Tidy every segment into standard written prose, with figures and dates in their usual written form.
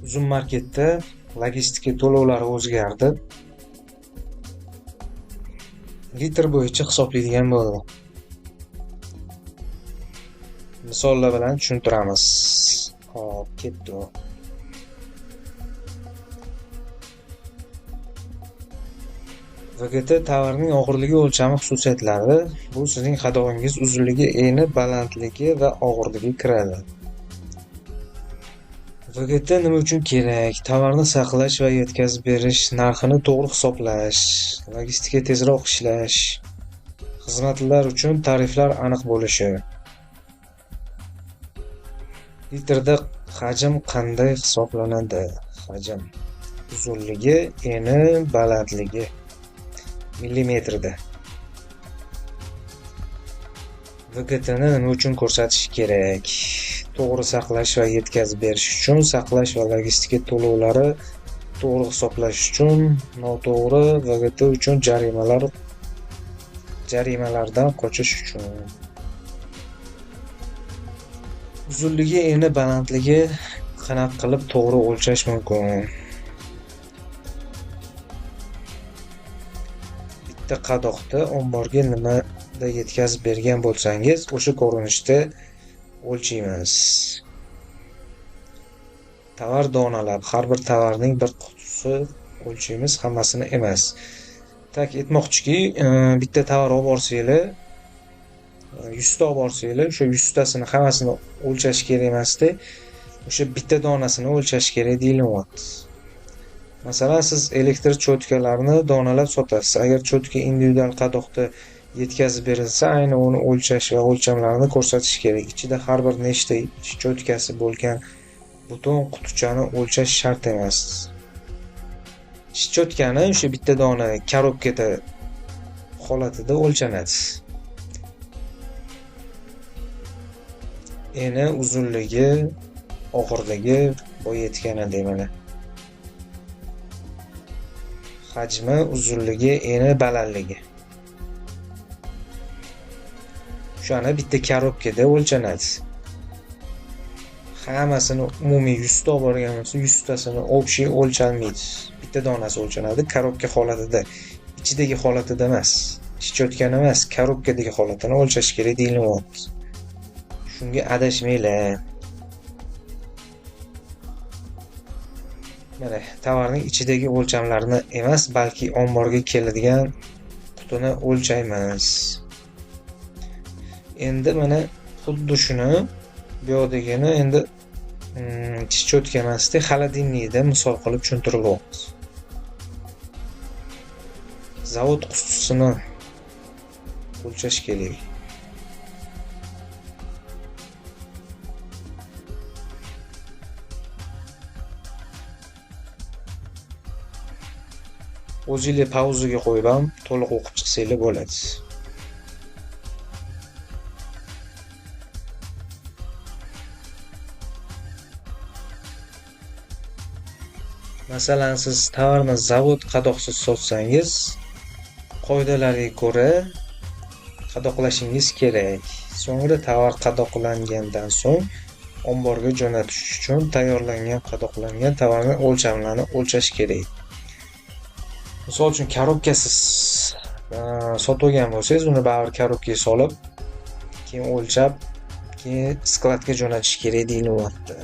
Uzun marketda logistika to'lovlari o'zgardi. Litr bo'yicha hisoblaydigan bo'ldi. Misollar bilan tushuntiramiz. Hop, ketdi u. VGT tovarning og'irligi o'lchami xususiyatlari. Bu sizning qadog'ingiz uzunligi, eni, balandligi va og'irligi kiradi. VGT nima uchun kerak? Tovarni saqlash va yetkazib berish, narxini to'g'ri hisoblash, logistika tezroq ishlash, xizmatlar uchun tariflar aniq bo'lishi. Litrda hajm qanday hisoblanadi? Hajm uzunligi, eni, balandligi millimetrda. VGTni nima uchun ko'rsatish kerak? To'g'ri saqlash va yetkazib berish uchun, saqlash va logistika to'lovlari to'g'ri hisoblash uchun, noto'g'ri VGT uchun jarimalardan qochish uchun. Uzunligi, eni, balandligi qanaqa qilib to'g'ri o'lchash mumkin? Bitta qadoqda omborga nimada yetkazib bergan bo'lsangiz, o'sha ko'rinishda o'lchaymiz. Tovar donalab, har bir tovarning bir qutisi o'lchaymiz, hammasini emas. Tak etmoqchiki, bitta tovar olib borsanglar, 100 ta olib borsanglar, o'sha 100 tasini hammasini o'lchash kerak emasda, o'sha bitta donasini o'lchash kerak deyilyapti. Masalan, siz elektr cho'tkalarni donalab sotasiz. Agar cho'tka individual qadoqda yetkazib berilsa, ayni uni o'lchash va o'lchamlarni ko'rsatish kerak. Ichida har bir nechta cho'tkasi bo'lgan butun qutichani o'lchash shart emas. Cho'tkani o'sha bitta dona korobkada holatida o'lchanadi. Eni, uzunligi, og'irligi boya aytgandim mana. Hajmi, uzunligi, eni, balandligi. Shuni bitta korobkada o'lchanadi. Hammasini umumiy 100 ta olib borgan bo'lsa, 100 tasini общий o'lchanmaydi. Bitta donasi o'lchanadi korobka holatida, ichidagi holatida emas. Cho'tkani emas, korobkadagi holatini o'lchash kerak deyilyapti. Shunga adashmanglar. Mana tovarning ichidagi o'lchamlarni emas, balki omborga keladigan qutini o'lchaymiz. Endi mana xuddi shuni bu yoqdagini endi cho'tka emasda, xolodilnikda misol qilib tushuntiryapmiz. Zavod qutisini o'lchash kerak. O'zingizlar pauzaga qo'yib ham to'liq o'qib chiqsanglar bo'ladi. Masalan, siz tovarni zavod qadoqsiz sotsangiz, qoidalarga ko'ra qadoqlashingiz kerak. So'ngra tovar qadoqlangandan so'ng omborga jo'natish uchun tayyorlangan qadoqlangan tovarning o'lchamlarini o'lchash kerak. Misol uchun korobkasiz sotib olgan bo'lsangiz, uni baribir korobkaga solib, keyin o'lchab, keyin skladga jo'natish kerak deyilyapti.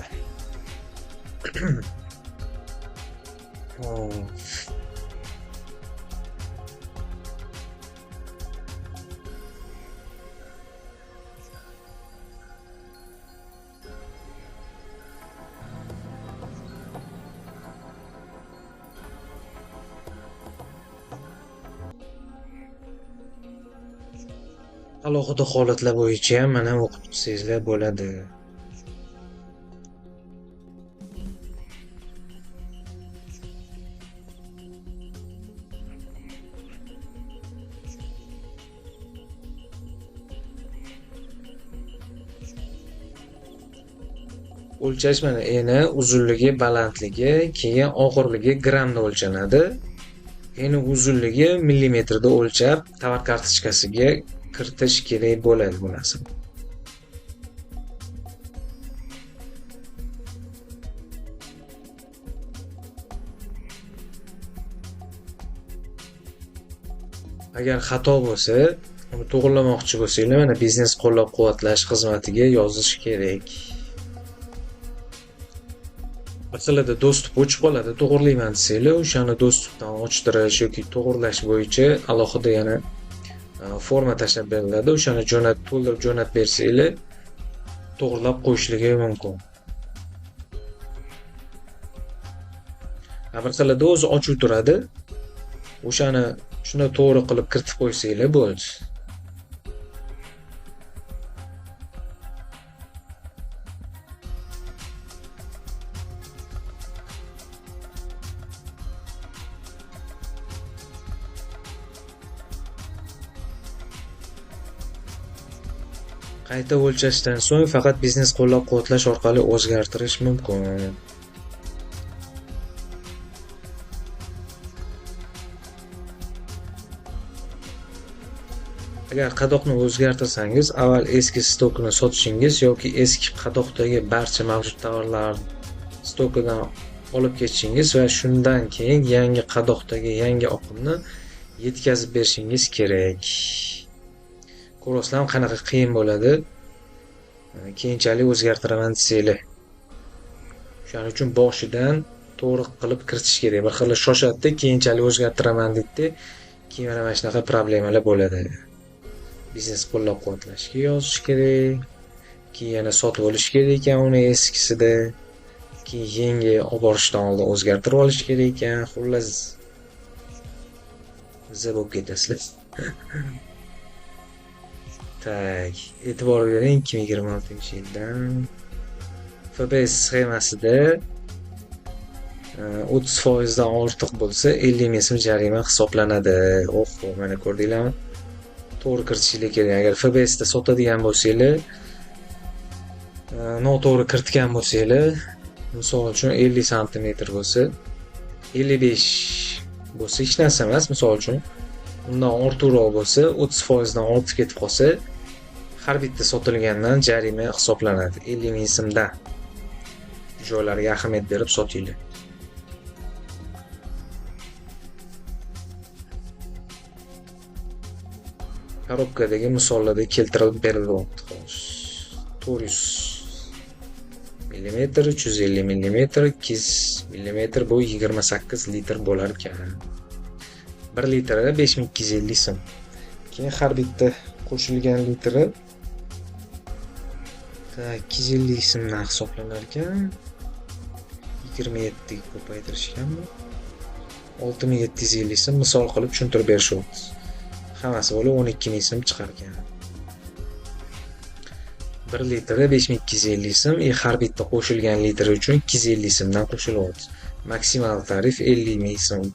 Alohida holatlar bo'yicha ham mana o'qib chiqsangizlar bo'ladi. O'lchash mana eni, uzunligi, balandligi, keyin og'irligi grammda o'lchanadi. Eni uzunligi millimetrda o'lchab, tovar kartochkasiga kiritish kerak bo'ladi bu narsani. Agar xato bo'lsa, uni to'g'irlamoqchi bo'lsanglar, mana biznes qo'llab-quvvatlash xizmatiga yozish kerak. Masalada do'stlik o'chib qoladi, to'g'irlayman desanglar, o'shani do'stlikdan ochittirish yoki to'g'irlash bo'yicha alohida yana forma tashlab beriladi. O'shani to'ldirib jo'natib bersanglar, to'g'irlab qo'yishligi mumkin. Masalada o'zi ochuv turadi. O'shani shuni to'g'ri qilib kiritib qo'ysanglar bo'ldi. Qayta o'lchashdan so'ng faqat biznes qo'llab-quvvatlash orqali o'zgartirish mumkin. Agar qadoqni o'zgartirsangiz, avval eski stokini sotishingiz yoki eski qadoqdagi barcha mavjud tovarlar stokidan olib ketishingiz va shundan keyin yangi qadoqdagi yangi oqimni yetkazib berishingiz kerak. Ko'rasizlarmi qanaqa qiyin bo'ladi? Keyinchalik o'zgartiraman desanglar. Shuning uchun boshidan to'g'ri qilib kiritish kerak. Bir xil shoshadi, keyinchalik o'zgartiraman deydi. Keyin mana shunaqa problemalar bo'ladi. Biznes qo'llab-quvvatlashga yozish kerak. Keyin yana sotib olish kerak ekan uni eskisida. Keyin yangi olib borishdan oldin o'zgartirib olish kerak ekan. Xullas bo'lib ketasizlar. Tak, e'tibor bering 2026-yildan FBS sxemasida 30% dan ortiq bo'lsa 50 ming so'm jarima hisoblanadi. Oho, mana ko'rdinglarmi? To'g'ri kiritishinglar kerak. Agar FBS da sotadigan bo'lsanglar, noto'g'ri kiritgan bo'lsanglar, misol uchun 50 sm bo'lsa, 55 bo'lsa hech narsa emas, misol uchun. Undan ortiqroq bo'lsa, 30% dan ortib ketib qolsa, har bitta sotilgandan jarima hisoblanadi. 50 ming so'mdan. Joylarga ahamiyat berib sotinglar. Korobkadagi misollarda keltirib beriladi. 400 mm, 350 mm, 200 mm bu 28 litr bo'lar ekan. 1 litrida 5250 so'm. Keyin har bitta qo'shilgan litri 250 so'mdan hisoblanar ekan. 27 ga ko'paytirishganmi? 6750 so'm misol qilib tushuntirib berishyapti. Hammasi bo'lib 12 ming so'm chiqar ekan. 1 litrda 5250 so'm, har bitta qo'shilgan litr uchun 250 so'mdan qo'shilyapti. Maksimal tarif 50 ming so'm.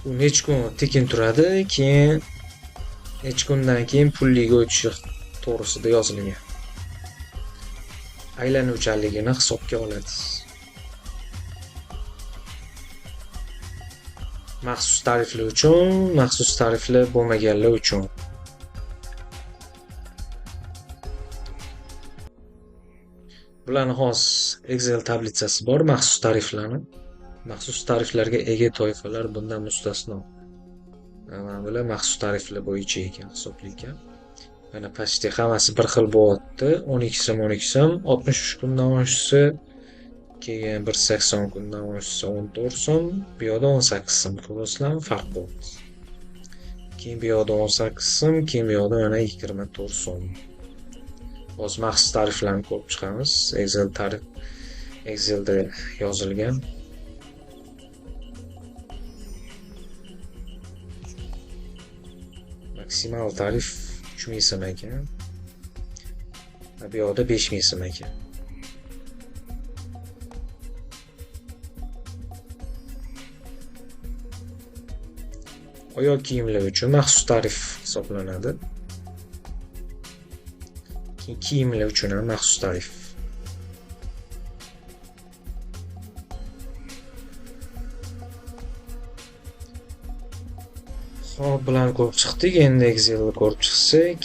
U necha kun tekin turadi, keyin necha kundan keyin pulliga o'tishi to'g'risida yozilgan. Aylanuvchanligini hisobga oladi. Maxsus tariflar uchun, maxsus tariflar bo'lmaganlar uchun. Bularning xos Excel tablitsasi bor, maxsus tariflarni. Maxsus tariflarga ega toifalar bundan mustasno. Mana bular maxsus tariflar bo'yicha ekan hisoblangan. Mana pastda hammasi bir xil bo'lyapti. 12 so'm, 12 so'm, 63 kundan oshsa, keyin 180 kundan oshsa 14 so'm, bu yoqda 18 so'm. Ko'rasizlarmi? Farq bor. Keyin bu yoqda 18 so'm, keyin bu yoqda mana 24 so'm. O'z maxsus tariflarni ko'rib chiqamiz. Excelda yozilgan. Maksimal tarif 3000 so'm ekan. Bu yoqda 5000 so'm ekan. Oyoq kiyimlar uchun maxsus tarif hisoblanadi. Kiyimlar uchun ham maxsus tarif. Hop, bilan ko'rib chiqdik. Endi Excelni ko'rib chiqsak,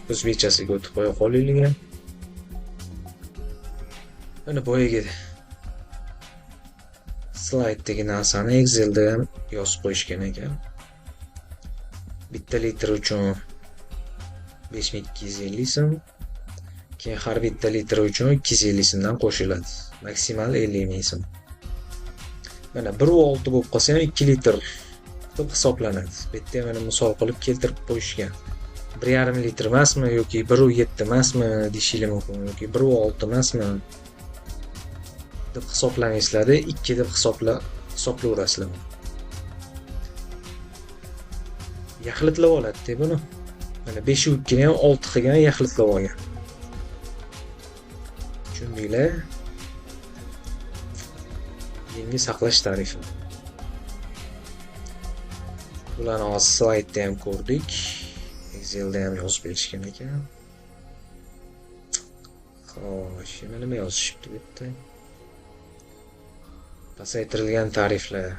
bu o'zbekchasiga o'tib qo'ya qolaylik. Mana boyagi slayddagi narsani Excelda ham yozib qo'yishgan ekan. Bitta litr uchun 5250 so'm, keyin har bitta litr uchun 250 so'mdan qo'shiladi. Maksimal 50 ming so'm. Mana 1.6 bo'lib qolsa ham 2 litr deb hisoblanadi. Bu yerda mana misol qilib keltirib qo'yishgan. 1.5 litr emasmi yoki 1.7 emasmi deyishinglar mumkin yoki 1.6 emasmi deb hisoblamaysizlar-da, 2 deb hisoblayverasizlar. Yaxlitlab oladi-da buni. Mana 5.2 ni ham 6 qilgan yaxlitlab olgan. Tushundinglar? Yangi saqlash tarifi. Bularni hozir slaydda ham ko'rdik. Excelda ham yozib berishgan ekan. Xo'sh, nima yozishibdi bu yerda? Pasaytirilgan tariflar.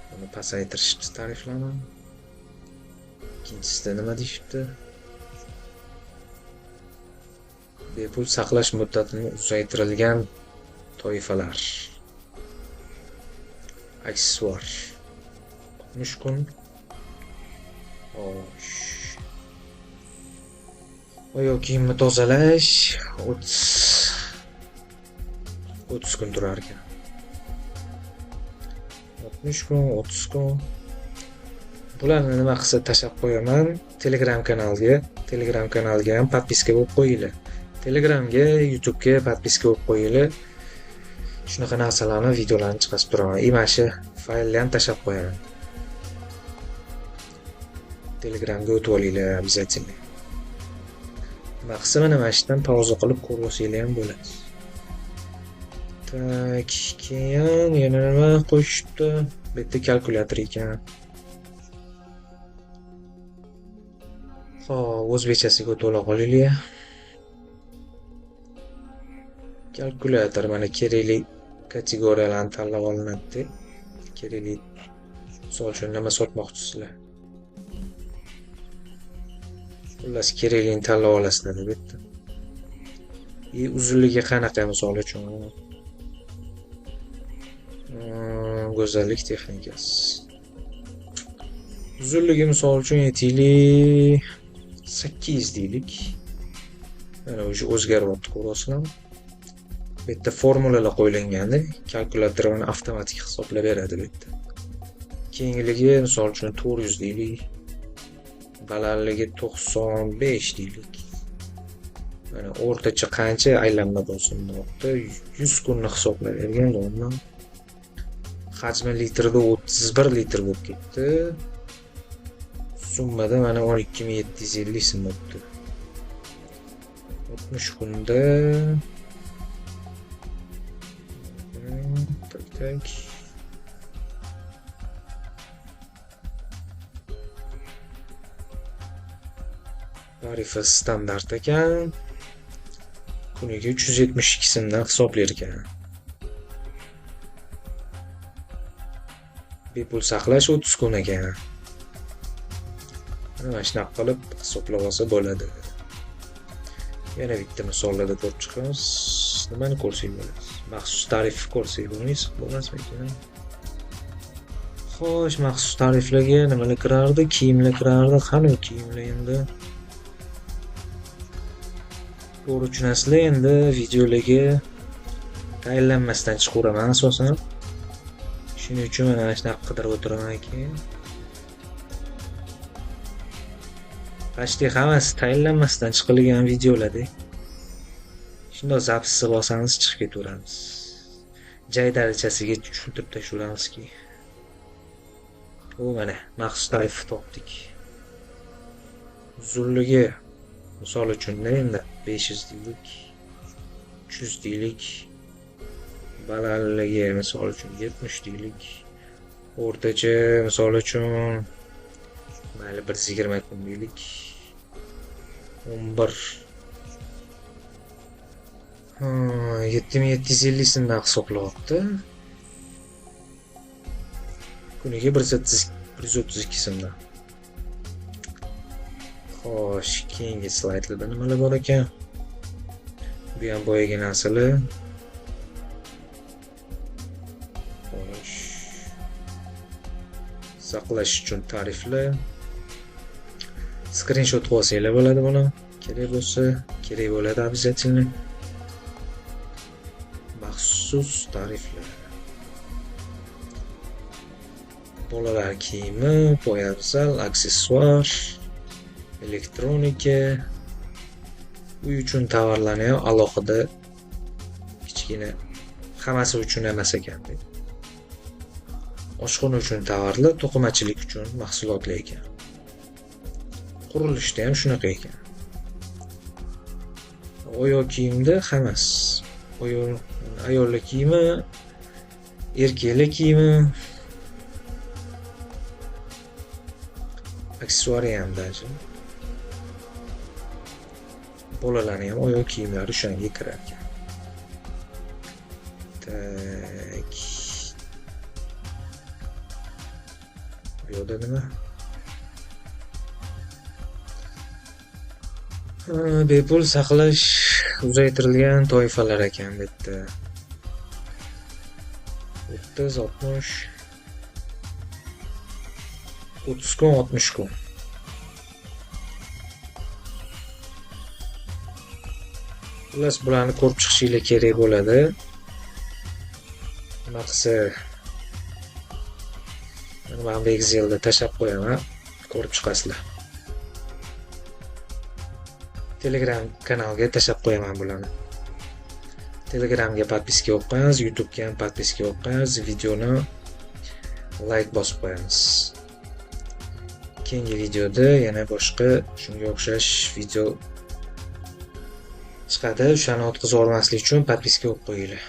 Buni pasaytirishibdi tariflarni. Ikkinchisida nima deyishibdi? Bepul saqlash muddatini uzaytirilgan toifalar. Aksessuar. 60 kun. Xo'sh. Oyoq kiyimni tozalash 30 kun turar ekan. 60 kun, 30 kun. Bularni nima qilsa tashab qo'yaman? Telegram kanalga ham podpiska bo'lib qo'yinglar. Telegramga, YouTube'ga podpiska bo'lib qo'yinglar. Shunaqa narsalarni videolarni chiqarib turaman. Imashi faylni ham tashab qo'yaman. Telegramga o'tib olinglar обязательно. Maqsad mana shundan pauza qilib ko'rib olsanglar ham bo'ladi. Tak, keyin yana nima qo'shibdi? Bu yerda kalkulyator ekan. Xo'p, o'zbekchasiga o'tib qolaylik. Kalkulyator mana kerakli kategoriyalarni tanlab olinadi. Kerakli misol uchun nima sotmoqchisizlar? Xullas kerakligini tanlab olasizlar bu yerda. Uzunligi qanaqa misol uchun? Go'zallik texnikasi. Uzunligi misol uchun aytaylik 8 deylik. Mana o'zgaryapti ko'rasizlarmi? Bu yerda formulalar qo'yilganda kalkulyator uni avtomatik hisoblab beradi bu yerda. Kengligi misol uchun 400 deylik. Balandligi 95 deylik. Mana o'rtacha qancha aylanma bo'lsin buyoqda 100 kunni hisoblab bergan o'rndan. Hajmi litrda 31 litr bo'lib ketdi. Summada mana 12750 so'm bo'libdi. 60 kunda tak. Tarifi standart ekan. Kuniga 372 so'mdan hisoblar ekan. Bepul saqlash 30 kun ekan. Mana shunaqa qilib hisoblab olsa bo'ladi. Yana bitta misollarda ko'rib chiqamiz. Nimani ko'rsak bo'ladi? Maxsus tarif ko'rsak bo'lmasmi ekan? Xo'sh, maxsus tariflarga nimalar kirardi? Kiyimlar kirardi. Qani kiyimlar endi? To'g'ri tushunasizlar, endi videolarga tayinlanmasdan chiqaveraman asosan. Shuning uchun mana shunaqa qidirib o'tiraman ekan. Почти hammasi tayinlanmasdan chiqilgan videolarda. Shunday zapsni bosamiz chiqib ketaveramiz. Joy darajasiga tushuntirib tashlaveramizki. Bu mana maxsus tarif topdik. Uzunligi misol uchun endi 500 deylik, 300 deylik. Balandligi misol uchun 70 deylik. O'rtacha misol uchun mayli 120 kun deylik. 11 7750 so'mdan hisoblayapti. Kuniga 132 so'mdan. Xo'sh, keyingi slaydlarda nimalar bor ekan? Bu ham boyagi narsalar. Xo'sh. Saqlash uchun tariflar. Screenshot olsanglar bo'ladi buni. Kerak bo'lsa, kerak bo'ladi обязательно. Maxsus tariflar. Bolalar kiyimi, poyabzal, aksessuar, elektronika, uy uchun tovarlarni ham alohida kichkina hammasi uchun emas ekan. Oshxona uchun tovarlar, to'qimachilik uchun mahsulotlar ekan. Qurilishda ham shunaqa ekan. Oyoq kiyimda hammasi. Ayollar kiyimi, erkaklar kiyimi, aksessuari ham даже. Bolalarning ham oyoq kiyimlari shunga kirar ekan. Tak. Bu yerda nima? Bepul saqlash uzaytirilgan toifalar ekan bu yerda. 30, 60, 30 kun, 60 kun. Xullas, bularni ko'rib chiqishinglar kerak bo'ladi. Maqsa men bu Excelda tashab qo'yaman, ko'rib chiqasizlar. Telegram kanalga tashab qo'yaman bularni. Telegramga podpiska olib qo'yamiz, YouTube'ga ham podpiska olib qo'yamiz, videoni like bosib qo'yamiz. Keyingi videoda yana boshqa shunga o'xshash video chiqadi. O'shani o'tkazib olmaslik uchun podpiska olib qo'yinglar.